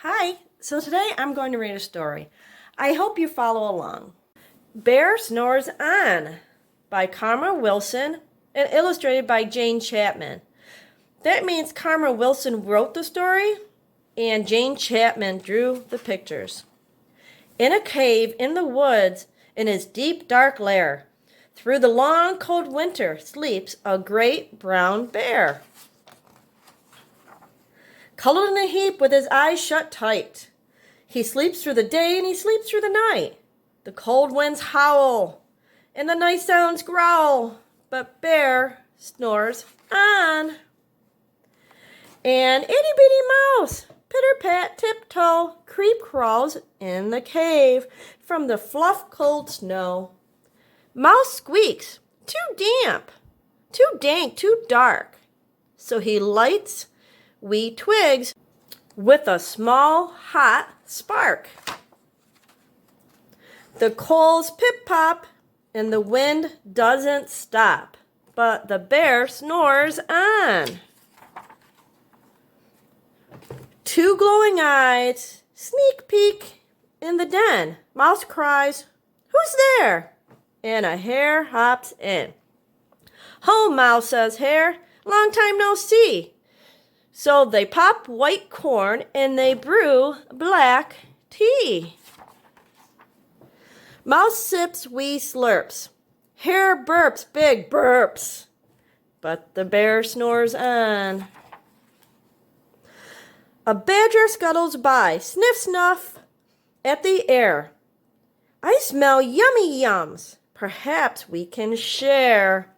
Hi, so today I'm going to read a story. I hope you follow along. Bear Snores On by Karma Wilson and illustrated by Jane Chapman. That means Karma Wilson wrote the story and Jane Chapman drew the pictures. In a cave in the woods, in his deep dark lair, through the long cold winter sleeps a great brown bear. Cuddled in a heap with his eyes shut tight. He sleeps through the day and he sleeps through the night. The cold winds howl and the night sounds growl, but Bear snores on. And itty bitty mouse, pitter pat tiptoe, creep crawls in the cave from the fluff cold snow. Mouse squeaks, too damp, too dank, too dark. So he lights wee twigs with a small hot spark. The coals pip-pop and the wind doesn't stop, but the bear snores on. Two glowing eyes sneak peek in the den. Mouse cries, "Who's there?" And a hare hops in. "Ho, Mouse," says Hare, "long time no see." So they pop white corn and they brew black tea. Mouse sips wee slurps. Hare burps big burps. But the bear snores on. A badger scuttles by, sniff snuff at the air. "I smell yummy yums. Perhaps we can share."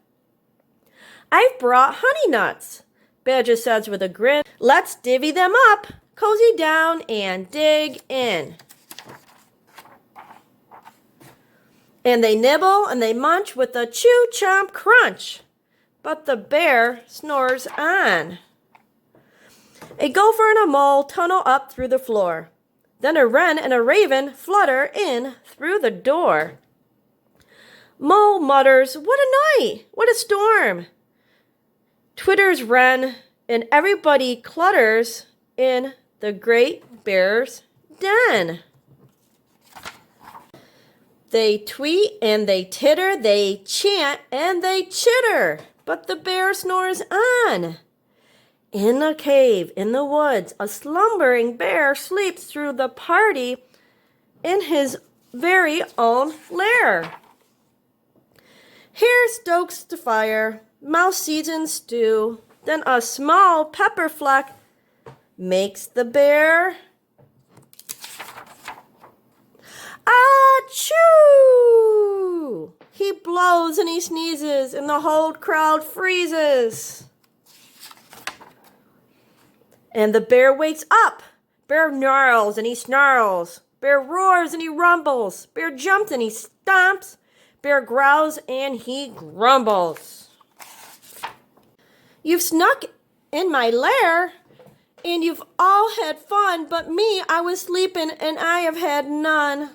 "I've brought honey nuts," Badger says with a grin. "Let's divvy them up, cozy down, and dig in." And they nibble and they munch with a chew chomp crunch. But the bear snores on. A gopher and a mole tunnel up through the floor. Then a wren and a raven flutter in through the door. Mole mutters, "What a night! What a storm!" Twitters wren, and everybody clutters in the great bear's den. They tweet and they titter, they chant and they chitter, but the bear snores on. In a cave in the woods, a slumbering bear sleeps through the party in his very own lair. Hare stokes the fire, Mouse seasons stew, then a small pepper fleck makes the bear achoo! He blows and he sneezes and the whole crowd freezes. And the bear wakes up. Bear gnarls and he snarls. Bear roars and he rumbles. Bear jumps and he stomps. Bear growls and he grumbles. "You've snuck in my lair and you've all had fun, but me, I was sleeping and I have had none."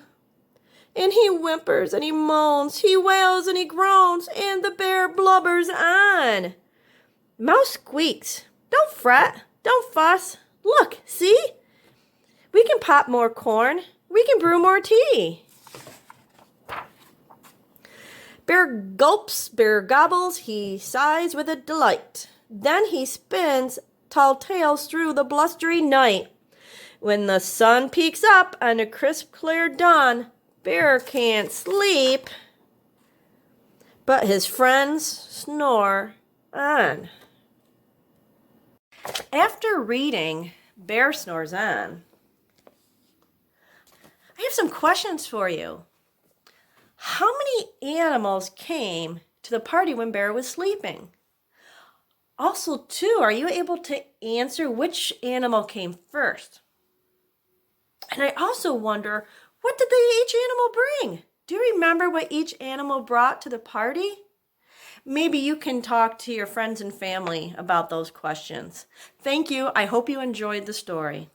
And he whimpers and he moans, he wails and he groans, and the bear blubbers on. Mouse squeaks, "Don't fret, don't fuss. Look, see? We can pop more corn. We can brew more tea." Bear gulps, bear gobbles, he sighs with a delight. Then he spins tall tales through the blustery night. When the sun peeks up on a crisp clear dawn, Bear can't sleep, but his friends snore on. After reading Bear Snores On, I have some questions for you. How many animals came to the party when Bear was sleeping? Also, too, are you able to answer which animal came first? And I also wonder, what did each animal bring? Do you remember what each animal brought to the party? Maybe you can talk to your friends and family about those questions. Thank you. I hope you enjoyed the story.